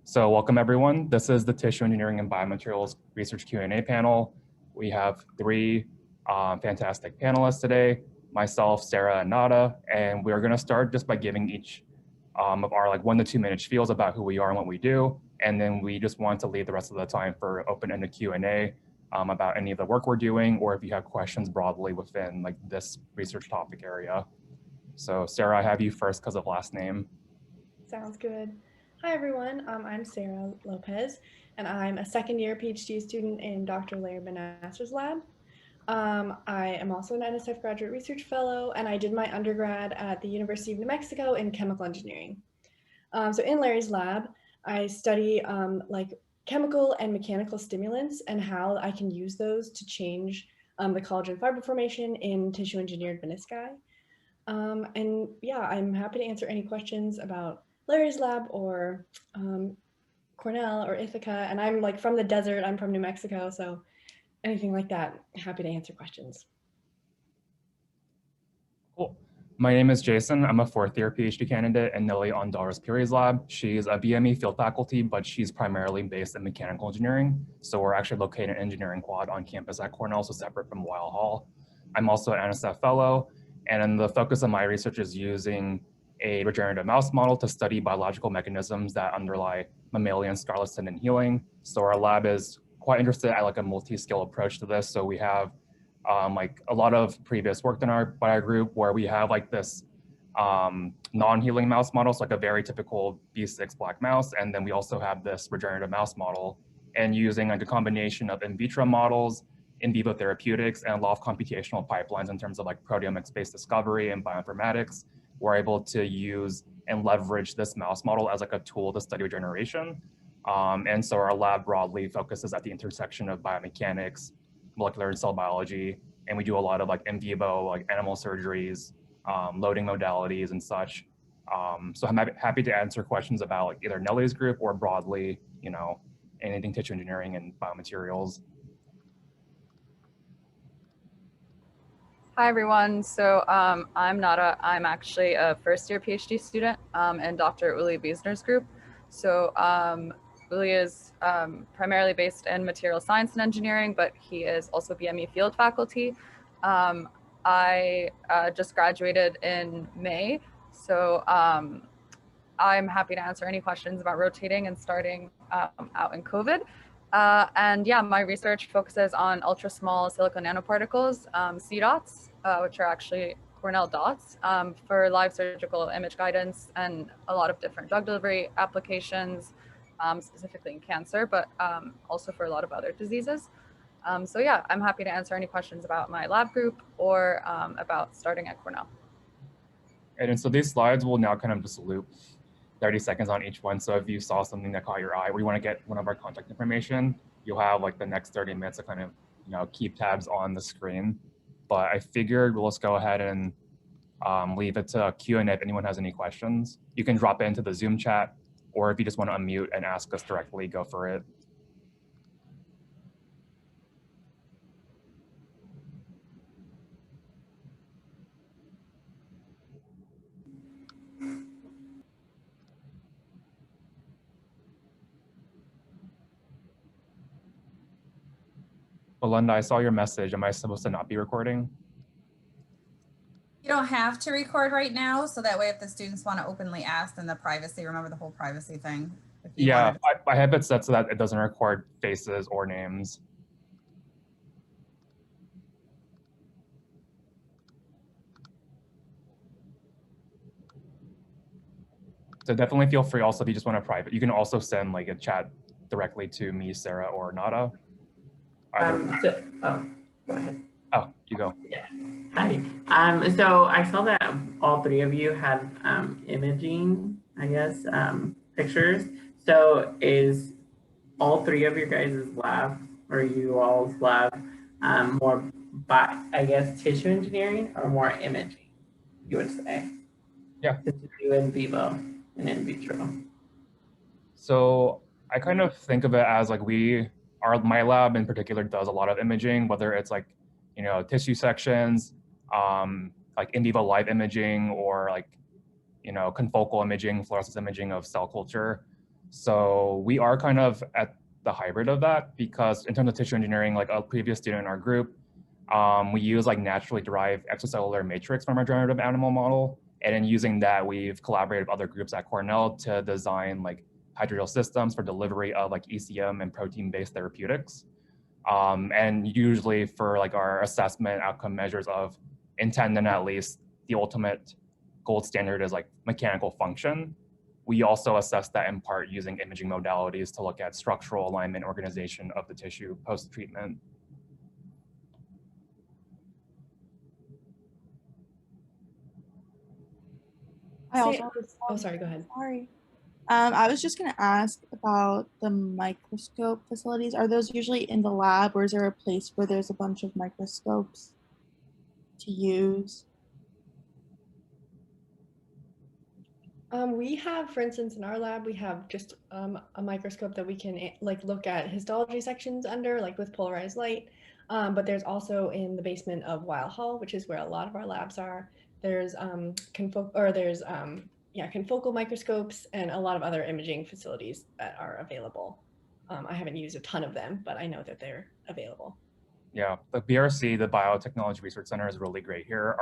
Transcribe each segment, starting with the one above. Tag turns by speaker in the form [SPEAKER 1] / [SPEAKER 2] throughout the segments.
[SPEAKER 1] So welcome everyone. This is the Tissue Engineering and Biomaterials Research Q&A panel. We have three fantastic panelists today, myself, Sarah, and Nada, and we're gonna start just by giving each of our 1 to 2 minute spiels about who we are and what we do. And then we just want to leave the rest of the time for open-ended Q&A about any of the work we're doing, or if you have questions broadly within this research topic area. So Sarah, I have you first because of last name.
[SPEAKER 2] Sounds good. Hi everyone, I'm Sarah Lopez, and I'm a second-year PhD student in Dr. Larry Banasser's lab. I am also an NSF Graduate Research Fellow, and I did my undergrad at the University of New Mexico in chemical engineering. So in Larry's lab, I study chemical and mechanical stimulants and how I can use those to change the collagen fiber formation in tissue engineered menisci. And yeah, I'm happy to answer any questions about Larry's lab or Cornell or Ithaca. And I'm from the desert, I'm from New Mexico, so anything like that, happy to answer questions.
[SPEAKER 1] Cool. My name is Jason. I'm a fourth-year PhD candidate in Nelly Ondar's-Puri's lab. She's a BME field faculty, but she's primarily based in mechanical engineering. So we're actually located in Engineering Quad on campus at Cornell, so separate from Weill Hall. I'm also an NSF fellow, and the focus of my research is using a regenerative mouse model to study biological mechanisms that underlie mammalian scarlet tendon healing. So our lab is quite interested at a multi-scale approach to this. So we have a lot of previous work by our group where we have this non-healing mouse model, so a very typical B6 black mouse, and then we also have this regenerative mouse model, and using a combination of in vitro models, in vivo therapeutics, and a lot of computational pipelines in terms of proteomics-based discovery and bioinformatics, we're able to use and leverage this mouse model as a tool to study regeneration. And so our lab broadly focuses at the intersection of biomechanics, molecular and cell biology, and we do a lot of in vivo animal surgeries, loading modalities and such. So I'm happy to answer questions about either Nelly's group or broadly, anything tissue engineering and biomaterials.
[SPEAKER 3] Hi everyone. So I'm Nada. I'm actually a first-year PhD student in Dr. Uli Wiesner's group. So Uli is primarily based in material science and engineering, but he is also BME field faculty. I just graduated in May, so I'm happy to answer any questions about rotating and starting out in COVID. And yeah, my research focuses on ultra small silicon nanoparticles, CDOTs, which are actually Cornell dots, for live surgical image guidance and a lot of different drug delivery applications, specifically in cancer, but also for a lot of other diseases. So yeah, I'm happy to answer any questions about my lab group or about starting at Cornell.
[SPEAKER 1] And so these slides will now kind of just loop 30 seconds on each one. So if you saw something that caught your eye, or you want to get one of our contact information, you'll have the next 30 minutes to kind of keep tabs on the screen. But I figured we'll just go ahead and leave it to Q&A if anyone has any questions. You can drop it into the Zoom chat, or if you just want to unmute and ask us directly, go for it. Belinda, I saw your message. Am I supposed to not be recording?
[SPEAKER 4] You don't have to record right now, so that way if the students want to openly ask, then the privacy, remember the whole privacy thing.
[SPEAKER 1] Yeah, I have it set so that it doesn't record faces or names. So definitely feel free also if you just want to private. You can also send a chat directly to me, Sarah, or Nada.
[SPEAKER 5] Go ahead.
[SPEAKER 1] Oh, you go.
[SPEAKER 5] Yeah. Hi. So I saw that all three of you had imaging, I guess, pictures. So is all three of your guys' lab, or you all's lab, more by, I guess, tissue engineering or more imaging, you would say?
[SPEAKER 1] Yeah.
[SPEAKER 5] To do in vivo and in vitro.
[SPEAKER 1] So I kind of think of it as my lab in particular does a lot of imaging, whether it's tissue sections, in vivo live imaging, or confocal imaging, fluorescence imaging of cell culture. So we are kind of at the hybrid of that because in terms of tissue engineering, like a previous student in our group, we use like naturally derived extracellular matrix from our generative animal model. And in using that, we've collaborated with other groups at Cornell to design like hydrogel systems for delivery of like ECM and protein-based therapeutics. And usually for like our assessment outcome measures of intent, and at least the ultimate gold standard is like mechanical function. We also assess that in part using imaging modalities to look at structural alignment organization of the tissue post-treatment.
[SPEAKER 2] Oh, sorry, go ahead.
[SPEAKER 6] Sorry. I was just going to ask about the microscope facilities. Are those usually in the lab, or is there a place where there's a bunch of microscopes to use?
[SPEAKER 2] We have, for instance, in our lab, we have just a microscope that we can like look at histology sections under, like with polarized light. But there's also in the basement of Weil Hall, which is where a lot of our labs are. There's confocal microscopes and a lot of other imaging facilities that are available. I haven't used a ton of them, but I know that they're available.
[SPEAKER 1] Yeah, the BRC, the Biotechnology Research Center, is really great here.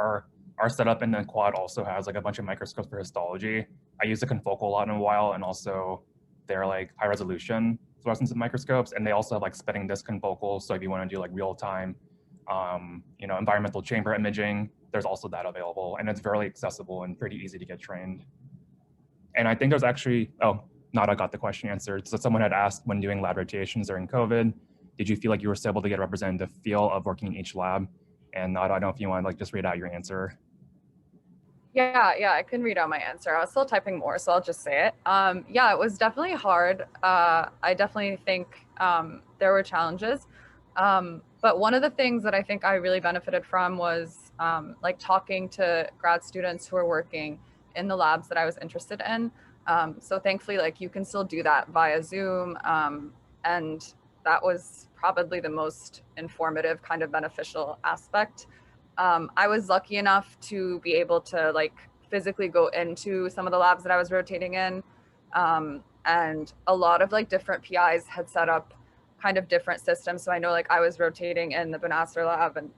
[SPEAKER 1] Our setup in the quad also has like a bunch of microscopes for histology. I use the confocal a lot in a while, and also they're like high resolution fluorescence microscopes, and they also have like spinning disk confocal. So if you want to do like real time, environmental chamber imaging, there's also that available, and it's very accessible and pretty easy to get trained. And I think there's actually, Nada got the question answered. So someone had asked when doing lab rotations during COVID, did you feel like you were still able to get a representative feel of working in each lab? And Nada, I don't know if you want to like just read out your answer.
[SPEAKER 3] Yeah, I can read out my answer. I was still typing more, so I'll just say it. Yeah, it was definitely hard. I definitely think there were challenges. But one of the things that I think I really benefited from was like talking to grad students who are working in the labs that I was interested in. So thankfully, like you can still do that via Zoom. And that was probably the most informative kind of beneficial aspect. I was lucky enough to be able to like physically go into some of the labs that I was rotating in. And a lot of like different PIs had set up kind of different systems. So I know like I was rotating in the Banasser lab, and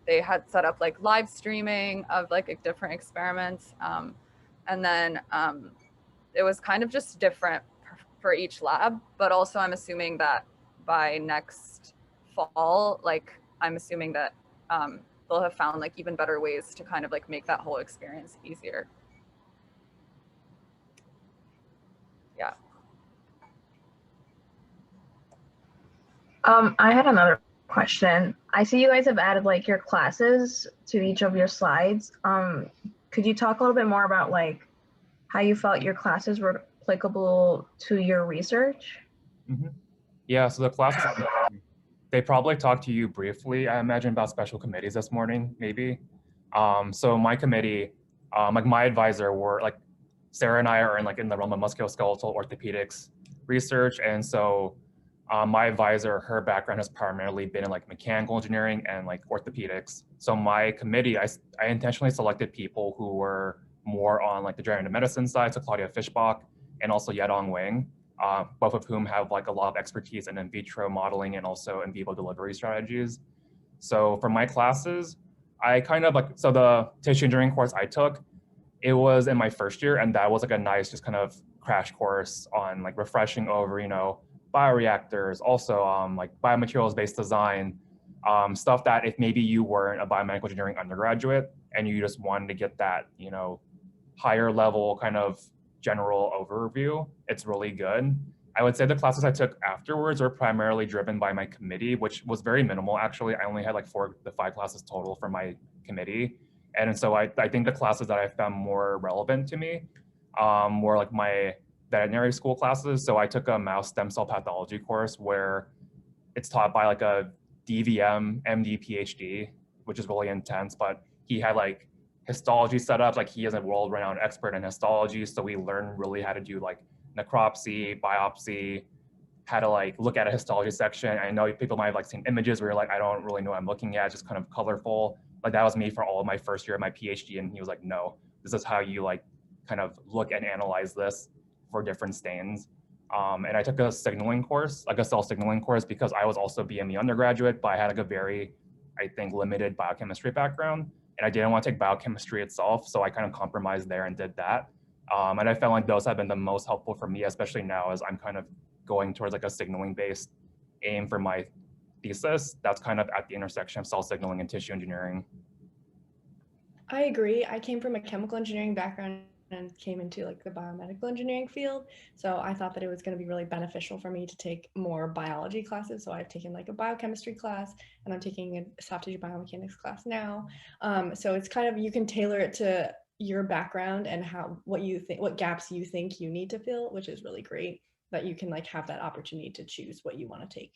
[SPEAKER 3] they had set up like live streaming of like different experiments. And then it was kind of just different for each lab, but also I'm assuming that by next fall, like I'm assuming that they'll have found like even better ways to kind of like make that whole experience easier. Yeah.
[SPEAKER 7] I had another question. I see you guys have added like your classes to each of your slides. Could you talk a little bit more about like how you felt your classes were applicable to your research?
[SPEAKER 1] Mm-hmm. Yeah, so the classes, they probably talked to you briefly, I imagine, about special committees this morning, maybe. So my committee, like my advisor were like, Sarah and I are in the realm of musculoskeletal orthopedics research. And so my advisor, her background has primarily been in like mechanical engineering and like orthopedics. So my committee, I intentionally selected people who were more on like the generative medicine side, so Claudia Fischbach and also Yedong Wang, both of whom have like a lot of expertise in vitro modeling and also in vivo delivery strategies. So for my classes, I kind of like, so the tissue engineering course I took, it was in my first year, and that was like a nice just kind of crash course on like refreshing over, bioreactors, also like biomaterials based design, stuff that if maybe you weren't a biomedical engineering undergraduate and you just wanted to get that, higher level kind of general overview, it's really good. I would say the classes I took afterwards were primarily driven by my committee, which was very minimal actually. I only had like 4 to 5 classes total for my committee. And so I think the classes that I found more relevant to me were like my veterinary school classes. So I took a mouse stem cell pathology course where it's taught by like a DVM MD PhD, which is really intense, but he had like histology set up, like he is a world-renowned expert in histology. So we learned really how to do like necropsy, biopsy, how to like look at a histology section. I know people might have like seen images where you're like, I don't really know what I'm looking at, just kind of colorful. Like that was me for all of my first year of my PhD. And he was like, no, this is how you like kind of look and analyze this for different stains. And I took a signaling course, like a cell signaling course, because I was also BME undergraduate, but I had like a very, I think, limited biochemistry background. And I didn't want to take biochemistry itself. So I kind of compromised there and did that. And I felt like those have been the most helpful for me, especially now as I'm kind of going towards like a signaling based aim for my thesis. That's kind of at the intersection of cell signaling and tissue engineering.
[SPEAKER 2] I agree. I came from a chemical engineering background and came into like the biomedical engineering field. So I thought that it was going to be really beneficial for me to take more biology classes. So I've taken like a biochemistry class and I'm taking a soft tissue biomechanics class now. So it's kind of, you can tailor it to your background and what you think, what gaps you think you need to fill, which is really great that you can like have that opportunity to choose what you want to take.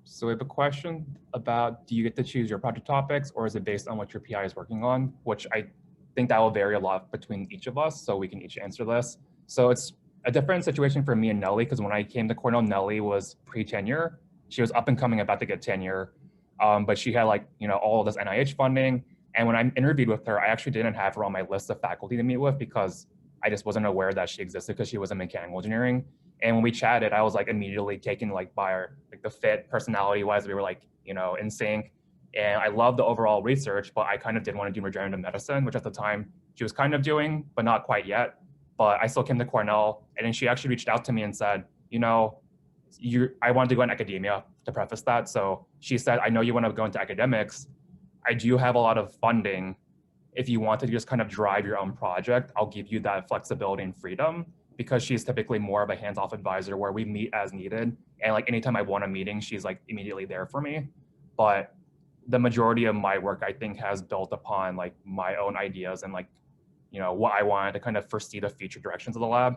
[SPEAKER 1] So we have a question about, do you get to choose your project topics or is it based on what your PI is working on? Which I think that will vary a lot between each of us, so we can each answer this. So it's a different situation for me and Nelly, because when I came to Cornell, Nelly was pre-tenure. She was up and coming, about to get tenure, but she had like, all this NIH funding. And when I interviewed with her, I actually didn't have her on my list of faculty to meet with because I just wasn't aware that she existed because she was in mechanical engineering. And when we chatted, I was like immediately taken like by her, like the fit, personality wise, we were like, in sync. And I loved the overall research, but I kind of didn't want to do regenerative medicine, which at the time she was kind of doing, but not quite yet. But I still came to Cornell, and then she actually reached out to me and said, I wanted to go in academia, to preface that. So she said, I know you want to go into academics. I do have a lot of funding. If you want to just kind of drive your own project, I'll give you that flexibility and freedom, because she's typically more of a hands-off advisor where we meet as needed. And like anytime I want a meeting, she's like immediately there for me. But the majority of my work, I think, has built upon like my own ideas and like, what I wanted to kind of foresee the future directions of the lab.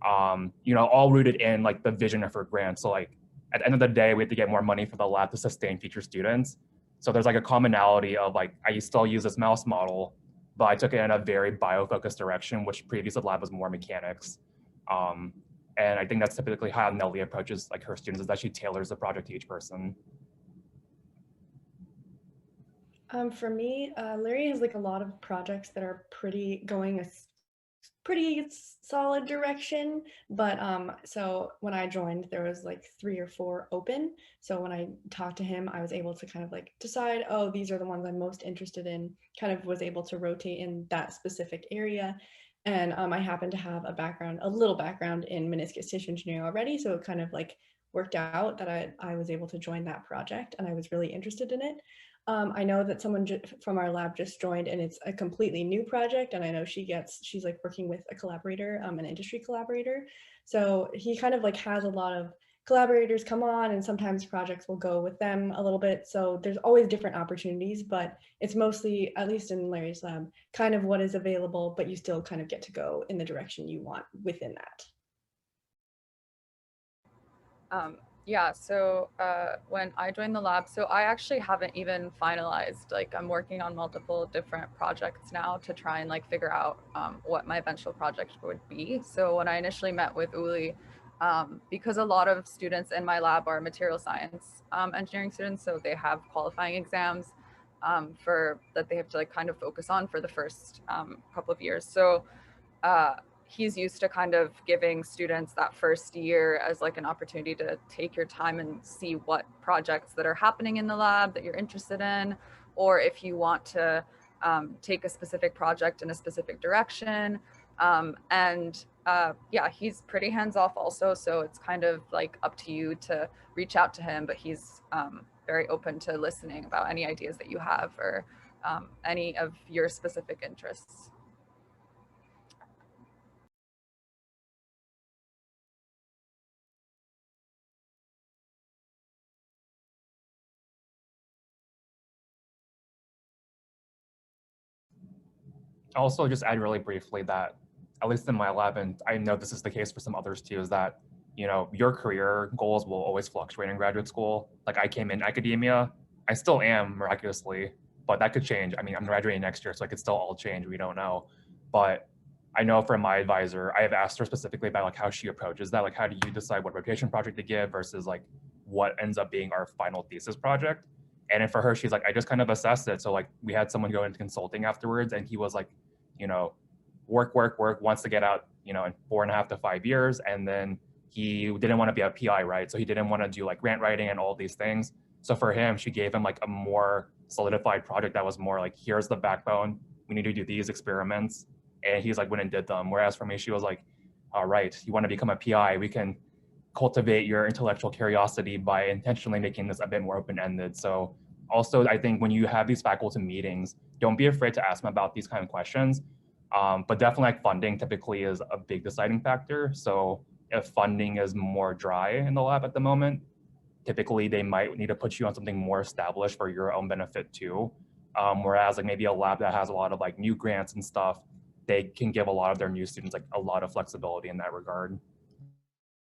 [SPEAKER 1] All rooted in like the vision of her grant. So like at the end of the day, we have to get more money for the lab to sustain future students. So there's like a commonality of like, I still use this mouse model, but I took it in a very bio-focused direction, which previous lab was more mechanics. And I think that's typically how Nelly approaches like her students, is that she tailors the project to each person.
[SPEAKER 2] For me, Larry has like a lot of projects that are going a pretty solid direction, but so when I joined, there was like 3 or 4 open. So when I talked to him, I was able to kind of like decide, oh, these are the ones I'm most interested in, kind of was able to rotate in that specific area. And I happen to have a little background in meniscus tissue engineering already, so it kind of like worked out that I was able to join that project, and I was really interested in it. I know that someone from our lab just joined, and it's a completely new project, and I know she's like working with a collaborator, an industry collaborator. So he kind of like has a lot of collaborators come on, and sometimes projects will go with them a little bit. So there's always different opportunities, but it's mostly, at least in Larry's lab, kind of what is available, but you still kind of get to go in the direction you want within that.
[SPEAKER 3] Yeah, so when I joined the lab, so I actually haven't even finalized, like I'm working on multiple different projects now to try and like figure out what my eventual project would be. So when I initially met with Uli, because a lot of students in my lab are material science engineering students, so they have qualifying exams that they have to like kind of focus on for the first couple of years. So he's used to kind of giving students that first year as like an opportunity to take your time and see what projects that are happening in the lab that you're interested in, or if you want to take a specific project in a specific direction. Yeah, he's pretty hands-off also, so it's kind of like up to you to reach out to him, but he's very open to listening about any ideas that you have or any of your specific interests.
[SPEAKER 1] Also, just add really briefly that, at least in my lab, and I know this is the case for some others too, is that your career goals will always fluctuate in graduate school. Like I came in academia, I still am miraculously, but that could change. I mean, I'm graduating next year, so it could still all change. We don't know. But I know from my advisor, I have asked her specifically about like how she approaches that. Like, how do you decide what rotation project to give versus like what ends up being our final thesis project? And then for her, she's like, I just kind of assessed it. So like we had someone go into consulting afterwards, and he was like, you know, work, wants to get out, you know, in 4.5 to 5 years. And then he didn't want to be a PI, right? So he didn't want to do like grant writing and all these things. So for him, she gave him like a more solidified project that was more like, here's the backbone. We need to do these experiments. And he's like, went and did them. Whereas for me, she was like, all right, you want to become a PI, we can cultivate your intellectual curiosity by intentionally making this a bit more open-ended. So also, I think when you have these faculty meetings, don't be afraid to ask them about these kind of questions. But definitely like funding typically is a big deciding factor. So if funding is more dry in the lab at the moment, typically they might need to put you on something more established for your own benefit too. Whereas like maybe a lab that has a lot of like new grants and stuff, they can give a lot of their new students like a lot of flexibility in that regard.